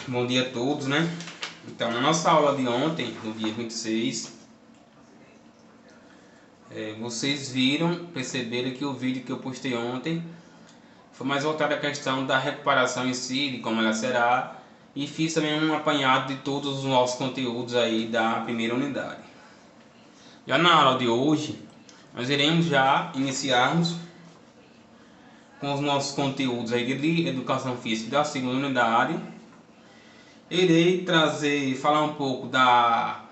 Bom dia a todos, né? Então, na nossa aula de ontem, no dia 26, vocês perceberam que o vídeo que eu postei ontem foi mais voltado à questão da recuperação em si, de como ela será, e fiz também um apanhado de todos os nossos conteúdos aí da primeira unidade. Já na aula de hoje, nós iremos já iniciarmos com os nossos conteúdos aí de educação física da segunda unidade. Irei falar um pouco da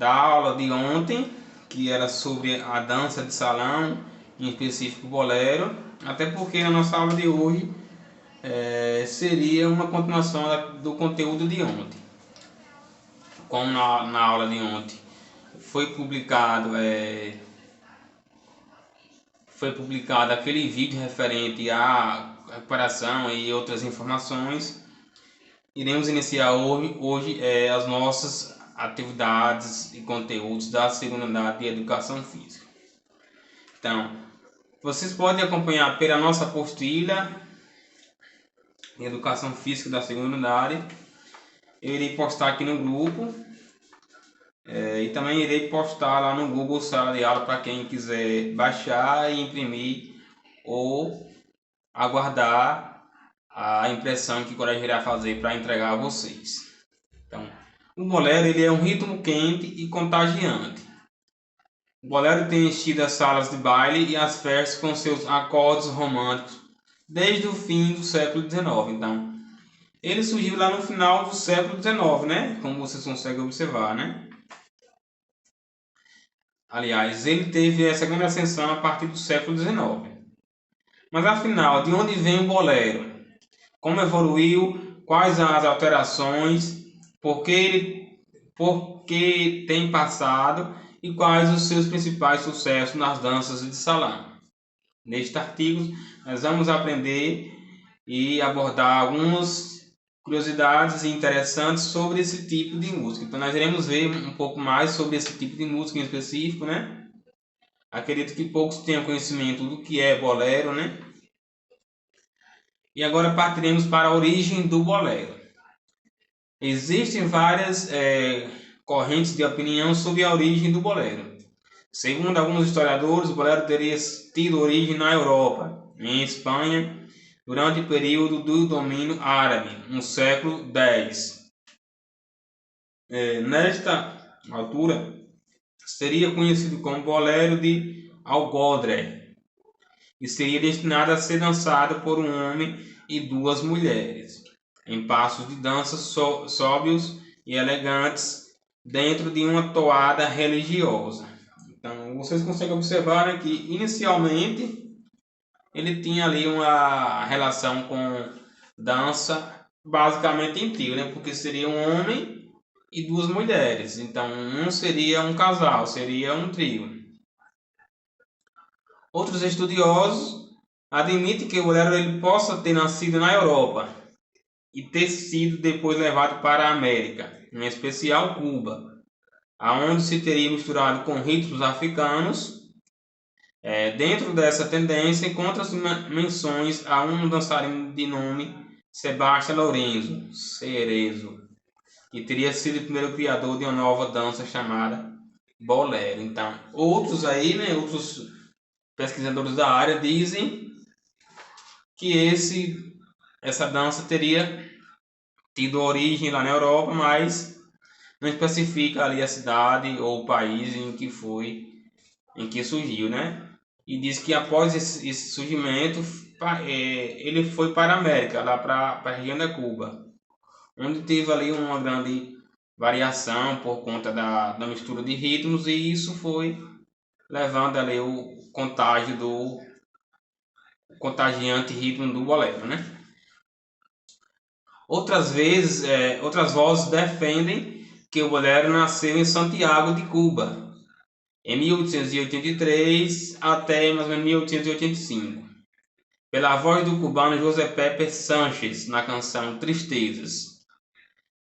aula de ontem, que era sobre a dança de salão, em específico bolero, até porque na nossa aula de hoje seria uma continuação do conteúdo de ontem. Como na aula de ontem foi publicado aquele vídeo referente à recuperação e outras informações, iremos iniciar hoje as nossas atividades e conteúdos da segunda unidade de Educação Física. Então, vocês podem acompanhar pela nossa apostila de Educação Física da segunda unidade. Eu irei postar aqui no grupo e também irei postar lá no Google Sala de Aula para quem quiser baixar e imprimir ou aguardar a impressão que o colégio irá fazer para entregar a vocês. Então, o bolero ele é um ritmo quente e contagiante. O bolero tem enchido as salas de baile e as festas com seus acordes românticos desde o fim do século XIX. Então, ele surgiu lá no final do século XIX, né? Como vocês conseguem observar, né? Aliás, ele teve essa grande ascensão a partir do século XIX. Mas afinal, de onde vem o bolero? Como evoluiu? Quais as alterações? Por que tem passado? E quais os seus principais sucessos nas danças de salão? Neste artigo, nós vamos aprender e abordar algumas curiosidades interessantes sobre esse tipo de música. Então, nós iremos ver um pouco mais sobre esse tipo de música em específico, né? Acredito que poucos tenham conhecimento do que é bolero, né? E agora partiremos para a origem do bolero. Existem várias correntes de opinião sobre a origem do bolero. Segundo alguns historiadores, o bolero teria tido origem na Europa, em Espanha, durante o período do domínio árabe, no século X. Nesta altura, seria conhecido como bolero de algodre e seria destinado a ser dançado por um homem e duas mulheres, em passos de dança sóbrios e elegantes dentro de uma toada religiosa. Então, vocês conseguem observar, né, que inicialmente ele tinha ali uma relação com dança basicamente em trio, né, porque seria um homem e duas mulheres. Então, um seria um casal, seria um trio. Outros estudiosos admitem que o bolero ele possa ter nascido na Europa e ter sido depois levado para a América, em especial Cuba, aonde se teria misturado com ritmos africanos. Dentro dessa tendência encontram-se menções a um dançarino de nome Sebastião Lourenço Cerezo, que teria sido o primeiro criador de uma nova dança chamada bolero. Então, outros aí, né, outros pesquisadores da área dizem que essa dança teria tido origem lá na Europa, mas não especifica ali a cidade ou o país em que surgiu, né? E diz que após esse surgimento, ele foi para a América, lá para a região da Cuba, onde teve ali uma grande variação por conta da mistura de ritmos, e isso foi levando ali o contagiante ritmo do bolero, né? Outras vozes defendem que o bolero nasceu em Santiago de Cuba, em 1883 até mais ou menos 1885, pela voz do cubano José Pepe Sánchez na canção Tristezas,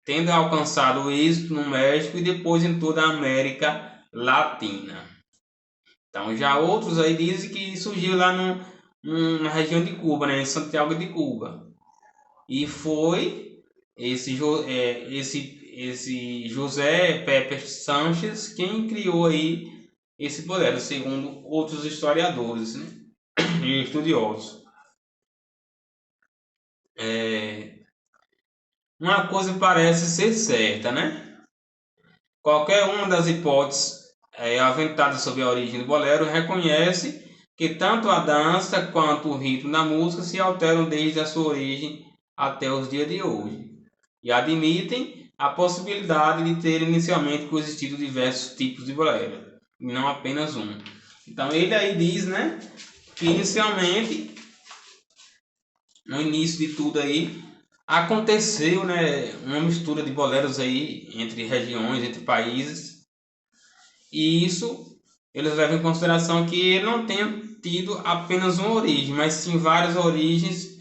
tendo alcançado o êxito no México e depois em toda a América Latina. Então, já outros aí dizem que surgiu lá na região de Cuba, né, em Santiago de Cuba, e foi esse José Pepe Sanches, quem criou aí esse bolero, segundo outros historiadores, né, e estudiosos. Uma coisa parece ser certa, né? Qualquer uma das hipóteses aventadas sobre a origem do bolero reconhece que tanto a dança quanto o ritmo da música se alteram desde a sua origem até os dias de hoje, e admitem a possibilidade de ter inicialmente coexistido diversos tipos de bolero, e não apenas um. Então ele aí diz, né, que inicialmente, no início de tudo aí, aconteceu, né, uma mistura de boleros aí entre regiões, entre países, e isso eles levam em consideração que ele não tenha tido apenas uma origem, mas sim várias origens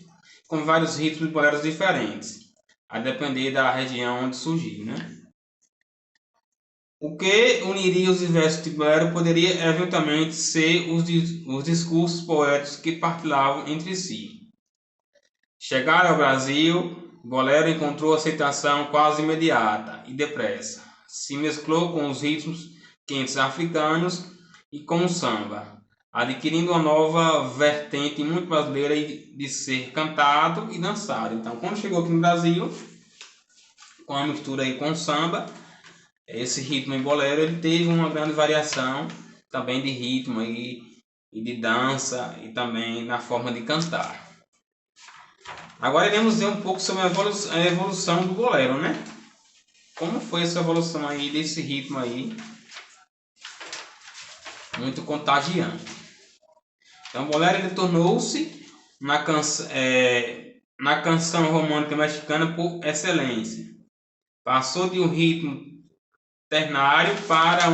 com vários ritmos de boleros diferentes, a depender da região onde surgir, né? O que uniria os diversos tipos de bolero poderia eventualmente ser os discursos poéticos que partilhavam entre si. Chegado ao Brasil, o bolero encontrou aceitação quase imediata e depressa. Se mesclou com os ritmos quentes africanos e com o samba, adquirindo uma nova vertente muito brasileira de ser cantado e dançado. Então, quando chegou aqui no Brasil, com a mistura aí com o samba, esse ritmo em bolero ele teve uma grande variação também de ritmo aí, e de dança, e também na forma de cantar. Agora iremos ver um pouco sobre a evolução do bolero, né? Como foi essa evolução aí desse ritmo aí, muito contagiante. Então o bolero ele tornou-se na canção romântica mexicana por excelência. Passou de um ritmo ternário para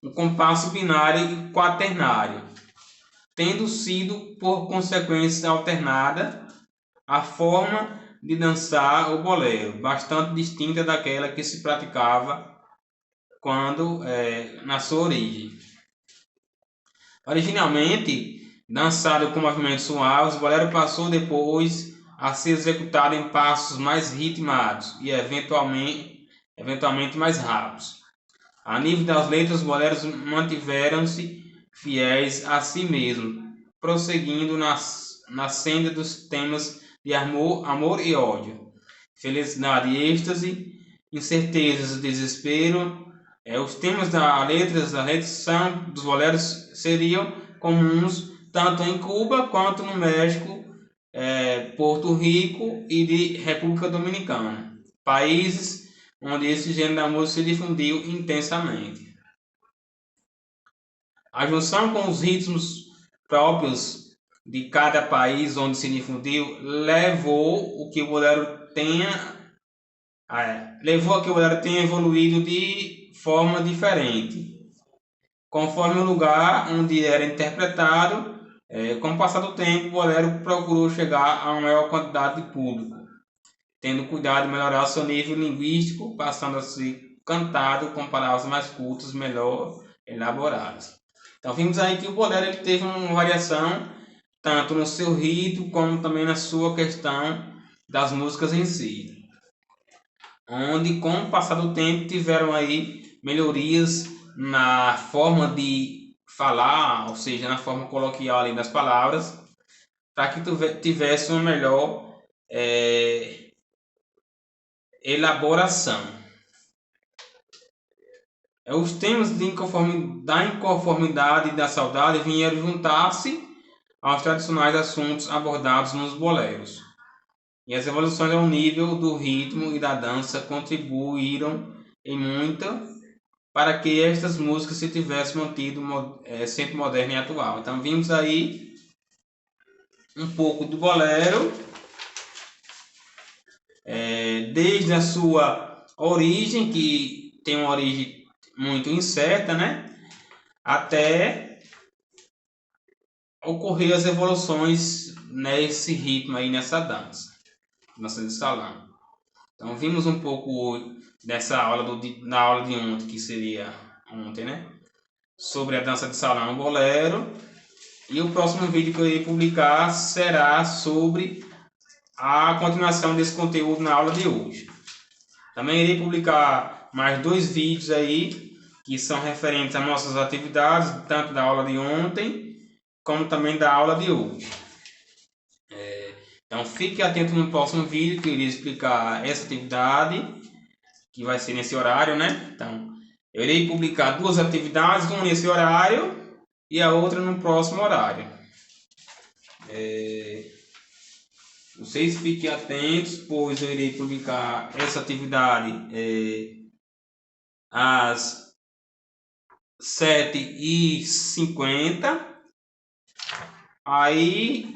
um compasso binário e quaternário, tendo sido por consequência alternada a forma de dançar o bolero, bastante distinta daquela que se praticava quando na sua origem. Originalmente dançado com movimentos suaves, o bolero passou depois a ser executado em passos mais ritmados e eventualmente mais rápidos. A nível das letras, os boleros mantiveram-se fiéis a si mesmos, prosseguindo na senda dos temas de amor e ódio, felicidade e êxtase, incertezas e desespero. Os temas das letras dos boleros seriam comuns tanto em Cuba quanto no México, Porto Rico e de República Dominicana, países onde esse gênero da música se difundiu intensamente. A junção com os ritmos próprios de cada país onde se difundiu levou a que o bolero tenha evoluído de forma diferente, conforme o lugar onde era interpretado. Com o passar do tempo, o bolero procurou chegar a uma maior quantidade de público, tendo cuidado de melhorar seu nível linguístico, passando a ser cantado com palavras mais curtas, melhor elaboradas. Então vimos aí que o bolero ele teve uma variação tanto no seu ritmo como também na sua questão das músicas em si, onde com o passar do tempo tiveram aí melhorias na forma de falar, ou seja, na forma coloquial ali das palavras, para que tivesse uma melhor elaboração. Os temas da inconformidade e da saudade vieram juntar-se aos tradicionais assuntos abordados nos boleros. E as evoluções ao nível do ritmo e da dança contribuíram em muito para que estas músicas se tivessem mantido sempre moderna e atual. Então vimos aí um pouco do bolero, desde a sua origem, que tem uma origem muito incerta, né, até ocorrer as evoluções nesse ritmo aí, nessa dança de salão. Então vimos um pouco dessa aula na aula de ontem, que seria ontem, né, sobre a dança de salão, bolero, e o próximo vídeo que eu irei publicar será sobre a continuação desse conteúdo na aula de hoje. Também irei publicar mais 2 vídeos aí, que são referentes às nossas atividades, tanto da aula de ontem, como também da aula de hoje. Então fique atento no próximo vídeo, que eu irei explicar essa atividade, que vai ser nesse horário, né? Então, eu irei publicar 2 atividades, uma nesse horário e a outra no próximo horário. Vocês fiquem atentos, pois eu irei publicar essa atividade às 7h50. Aí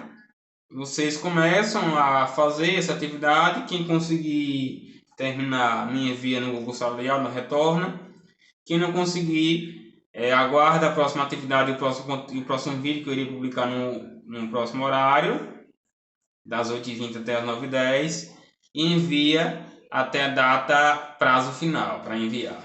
vocês começam a fazer essa atividade. Quem conseguir terminar, me envia no Google Sala de Aula, retorna. Quem não conseguir, aguarda a próxima atividade e o próximo vídeo que eu irei publicar no próximo horário, das 8h20 até as 9h10, e envia até a data prazo final para enviar.